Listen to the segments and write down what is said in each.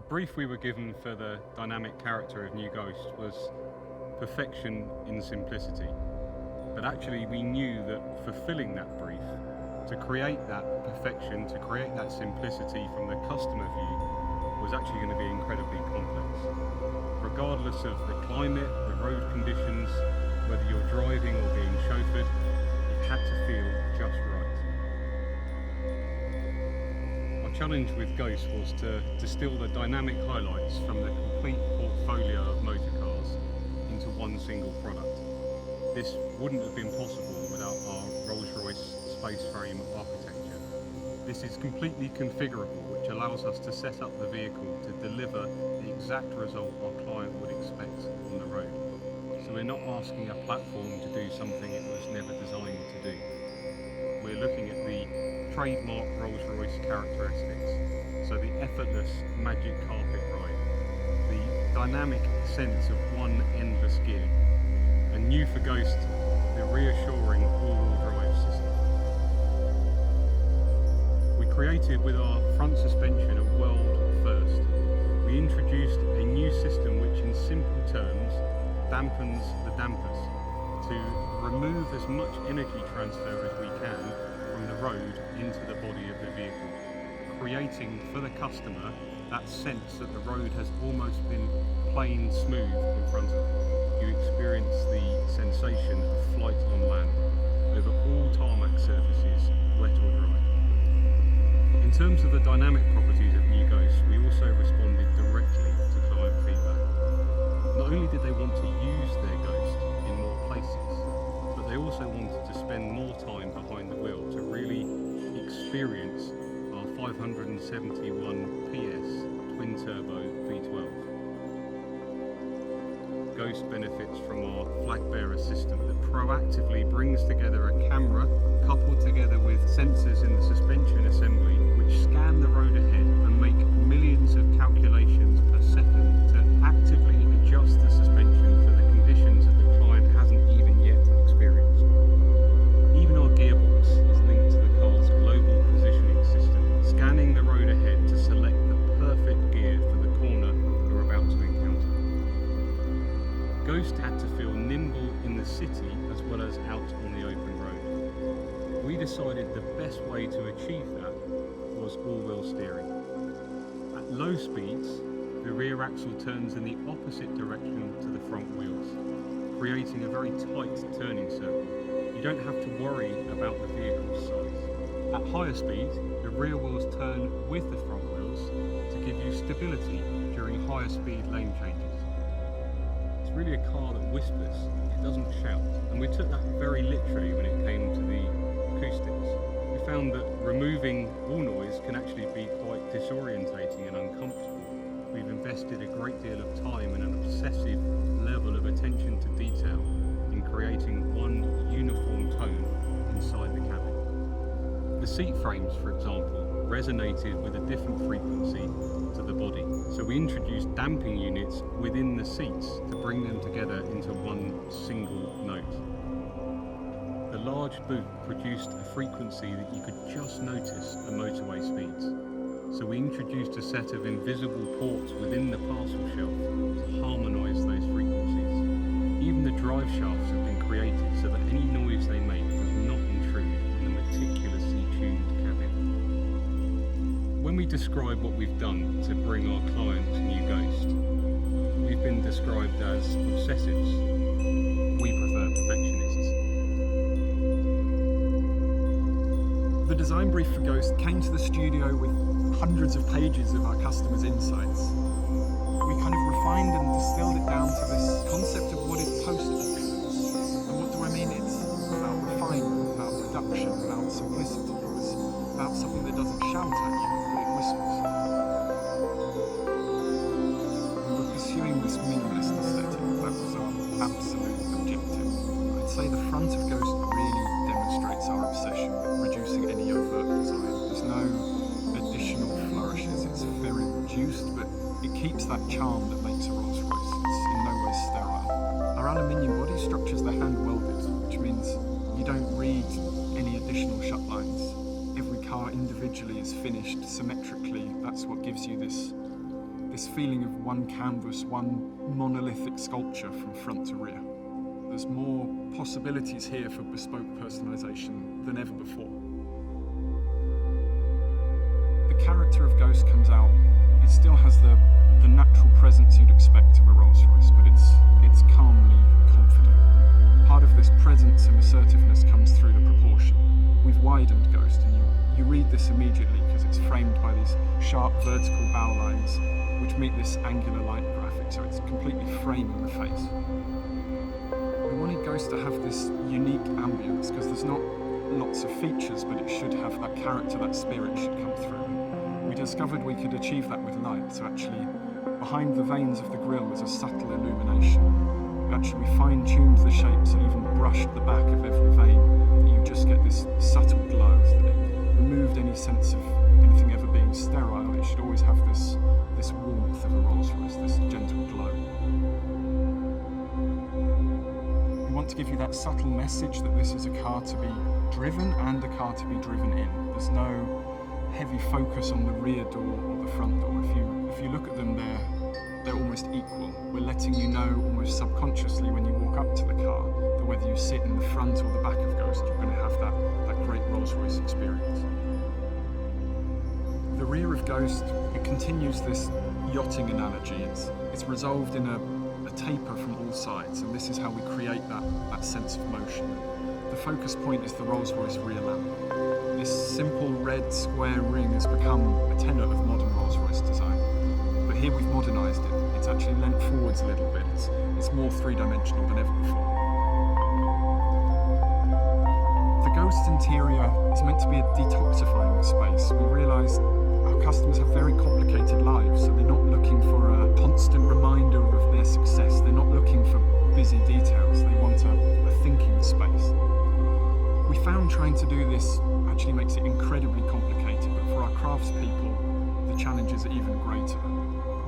brief we were given for the dynamic character of New Ghost was perfection in simplicity. But actually we knew that fulfilling that brief, to create that perfection, to create that simplicity from the customer view, was actually going to be incredibly complex. Regardless of the climate, the road conditions, whether you're driving or being chauffeured, it had to feel just right. Our challenge with Ghost was to distill the dynamic highlights from the complete portfolio of motor cars into one single product. This wouldn't have been possible without our Rolls-Royce space frame architecture. This is completely configurable, which allows us to set up the vehicle to deliver the exact result our client would expect on the road. So we're not asking a platform to do something it was never designed to do. We're looking at the trademark Rolls-Royce characteristics. So the effortless magic carpet ride, the dynamic sense of one endless gear, and new for Ghost, the reassuring all-wheel drive system. We created with our front suspension a world first. We introduced a new system which in simple terms dampens the dampers to remove as much energy transfer as we can from the road into the body of the vehicle, creating for the customer that sense that the road has almost been plain smooth in front of you. You experience the sensation of flight on land over all tarmac surfaces, wet or dry. In terms of the dynamic properties of New Ghost, we also responded directly to client feedback. Not only did they want to use their Ghost in more places, but they also wanted to spend more time behind the wheel to really experience our 571 PS twin-turbo V12. Ghost benefits from our flag bearer system that proactively brings together a camera coupled together with sensors in the suspension assembly which scan the road ahead and make millions of calculations per second to actively adjust the suspension for the conditions that the client hasn't even yet experienced. Even our gearbox is linked to the car's global positioning system, scanning the road ahead to select the perfect gear for the corner we're about to encounter. Ghost had to feel nimble in the city as well as out on the open road. We decided the best way to achieve that was all-wheel steering. At low speeds, the rear axle turns in the opposite direction to the front wheels, creating a very tight turning circle. You don't have to worry about the vehicle's size. At higher speeds, the rear wheels turn with the front wheels to give you stability during higher speed lane changes. It's really a car that whispers, it doesn't shout, and we took that very literally when it came to the acoustics. We found that removing all noise can actually be quite disorientating and uncomfortable. We've invested a great deal of time and an obsessive level of attention to detail in creating one uniform tone inside the cabin. The seat frames, for example, resonated with a different frequency to the body. So we introduced damping units within the seats to bring them together into one single note. The large boot produced a frequency that you could just notice at motorway speeds. So we introduced a set of invisible ports within the parcel shelf to harmonise those frequencies. Even the drive shafts have been created so that any noise they make does not intrude on the meticulously tuned cabin. When we describe what we've done to bring our client to New Ghost, we've been described as obsessives. We prefer perfectionists. The design brief for Ghost came to the studio with hundreds of pages of our customers' insights. We kind of refined and distilled it down to this concept of what is post-excellence. And what do I mean? It's about refinement, about production, about simplicity. It's about something that doesn't shout at you, but it whispers. We were pursuing this minimalist aesthetic. That was our absolute objective. I'd say the front of Ghost really demonstrates our obsession with reducing any overt design. There's no additional flourishes. It's very reduced, but it keeps that charm that makes a Rolls-Royce. It's in no way sterile. Our aluminium body structures are hand welded, which means you don't read any additional shut lines. Every car individually is finished symmetrically. That's what gives you this this feeling of one canvas, one monolithic sculpture from front to rear. There's more possibilities here for bespoke personalisation than ever before. The character of Ghost comes out. It still has the natural presence you'd expect of a Rolls-Royce, but it's calmly confident. Part of this presence and assertiveness comes through the proportion. We've widened Ghost, and you read this immediately because it's framed by these sharp vertical bow lines which meet this angular light graphic, so it's completely framing the face. We wanted Ghost to have this unique ambience because there's not lots of features, but it should have that character, that spirit should come through. We discovered we could achieve that with light, so actually behind the veins of the grille is a subtle illumination. We fine-tuned the shapes and even brushed the back of every vein, that you just get this subtle glow, that it removed any sense of anything ever being sterile. It should always have this warmth of a Rolls-Royce, this gentle glow. We want to give you that subtle message that this is a car to be driven and a car to be driven in. There's no heavy focus on the rear door or the front door. If you look at them, they're almost equal. We're letting you know almost subconsciously when you walk up to the car that whether you sit in the front or the back of Ghost, you're going to have that great Rolls-Royce experience. The rear of Ghost, it continues this yachting analogy. It's resolved in a taper from all sides, and this is how we create that sense of motion. The focus point is the Rolls-Royce rear lamp. This simple red square ring has become a tenet of modern Rolls-Royce design. But here we've modernised it. It's actually leant forwards a little bit. It's more three-dimensional than ever before. The Ghost interior is meant to be a detoxifying space. We realised our customers have very complicated lives, so they're not looking for a constant reminder of their success. They're not looking for busy details. They want a thinking space. We found trying to do this actually makes it incredibly complicated, but for our craftspeople, the challenges are even greater.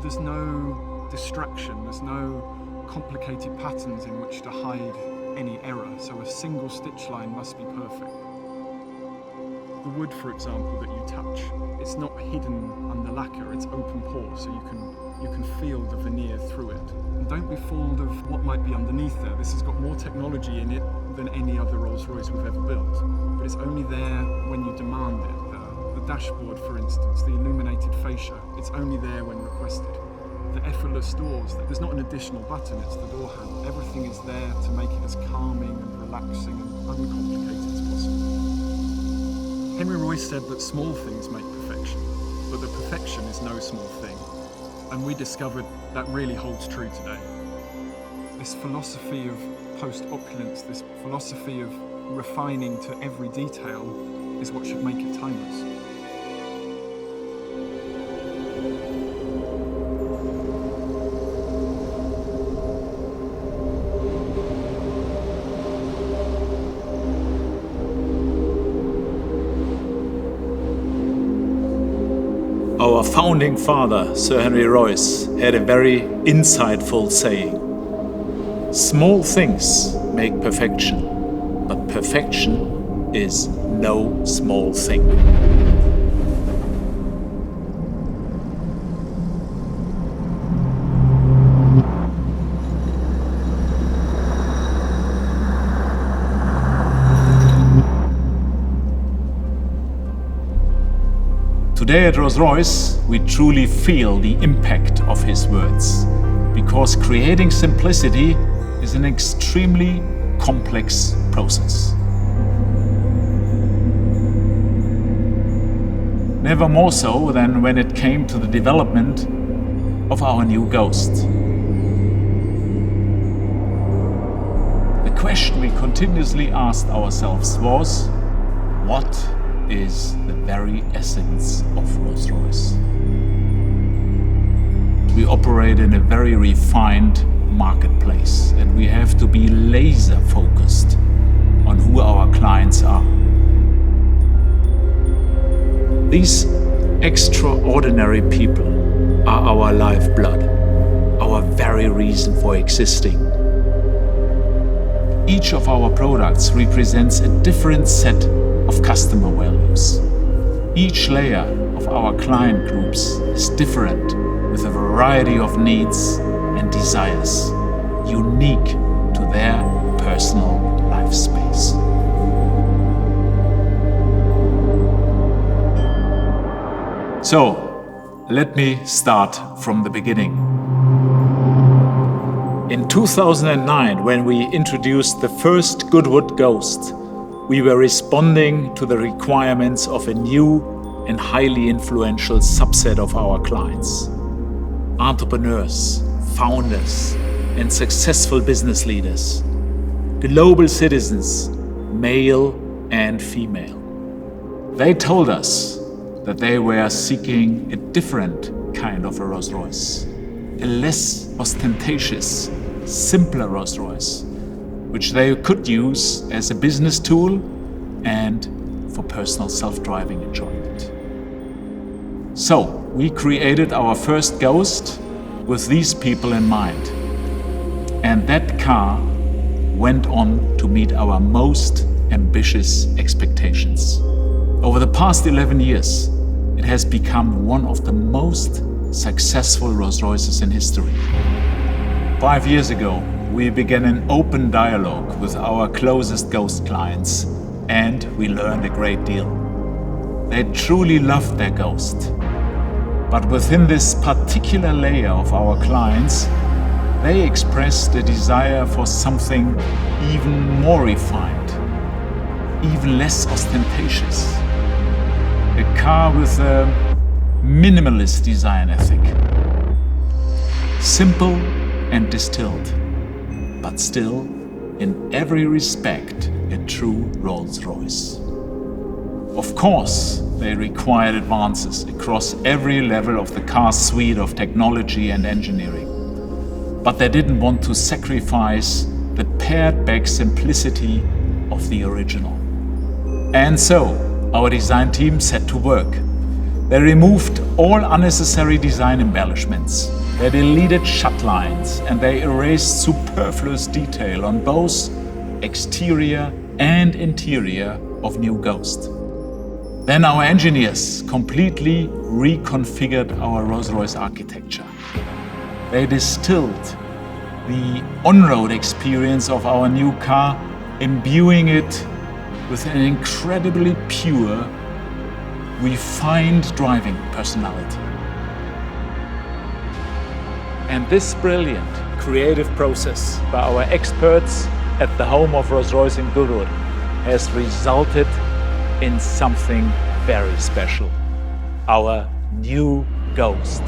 There's no distraction, there's no complicated patterns in which to hide any error, so a single stitch line must be perfect. The wood, for example, that you touch, it's not hidden under lacquer, it's open pore, so you can feel the veneer through it. And don't be fooled of what might be underneath there. This has got more technology in it than any other Rolls-Royce we've ever built, but it's only there when you demand it. The dashboard, for instance, the illuminated fascia, it's only there when requested. The effortless doors, there's not an additional button, it's the door handle. Everything is there to make it as calming and relaxing and uncomplicated as possible. Henry Royce said that small things make perfection, but that perfection is no small thing. And we discovered that really holds true today. This philosophy of post-opulence, this philosophy of refining to every detail is what should make it timeless. Our founding father, Sir Henry Royce, had a very insightful saying: small things make perfection, but perfection is no small thing. Today at Rolls-Royce, we truly feel the impact of his words, because creating simplicity is an extremely complex process. Never more so than when it came to the development of our new Ghost. The question we continuously asked ourselves was, what is the very essence of Rolls-Royce? We operate in a very refined marketplace, and we have to be laser focused on who our clients are. These extraordinary people are our lifeblood, our very reason for existing. Each of our products represents a different set of customer values. Each layer of our client groups is different, with a variety of needs and desires, unique to their personal life space. So, let me start from the beginning. In 2009, when we introduced the first Goodwood Ghost, we were responding to the requirements of a new and highly influential subset of our clients: entrepreneurs, founders, and successful business leaders, global citizens, male and female. They told us that they were seeking a different kind of a Rolls-Royce, a less ostentatious, simpler Rolls-Royce, which they could use as a business tool and for personal self-driving enjoyment. So we created our first Ghost with these people in mind. And that car went on to meet our most ambitious expectations. Over the past 11 years, it has become one of the most successful Rolls-Royces in history. 5 years ago, we began an open dialogue with our closest Ghost clients, and we learned a great deal. They truly loved their Ghost. But within this particular layer of our clients, they expressed a desire for something even more refined, even less ostentatious. A car with a minimalist design ethic. Simple and distilled, but still, in every respect, a true Rolls-Royce. Of course, they required advances across every level of the car's suite of technology and engineering. But they didn't want to sacrifice the pared-back simplicity of the original. And so, our design team set to work. They removed all unnecessary design embellishments. They deleted shut lines and they erased superfluous detail on both exterior and interior of new Ghost. Then our engineers completely reconfigured our Rolls-Royce architecture. They distilled the on-road experience of our new car, imbuing it with an incredibly pure, refined driving personality. And this brilliant creative process by our experts at the home of Rolls-Royce in Goodwood has resulted in something very special: our new Ghost.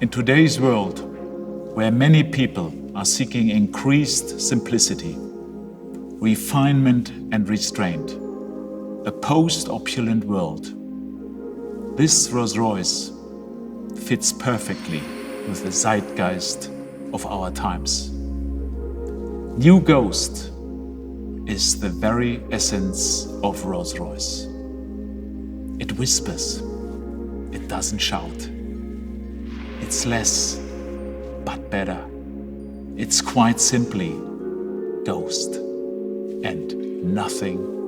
In today's world, where many people are seeking increased simplicity, refinement and restraint, a post-opulent world, this Rolls-Royce fits perfectly with the zeitgeist of our times. New Ghost is the very essence of Rolls-Royce. It whispers, it doesn't shout. It's less, but better. It's quite simply Ghost and nothing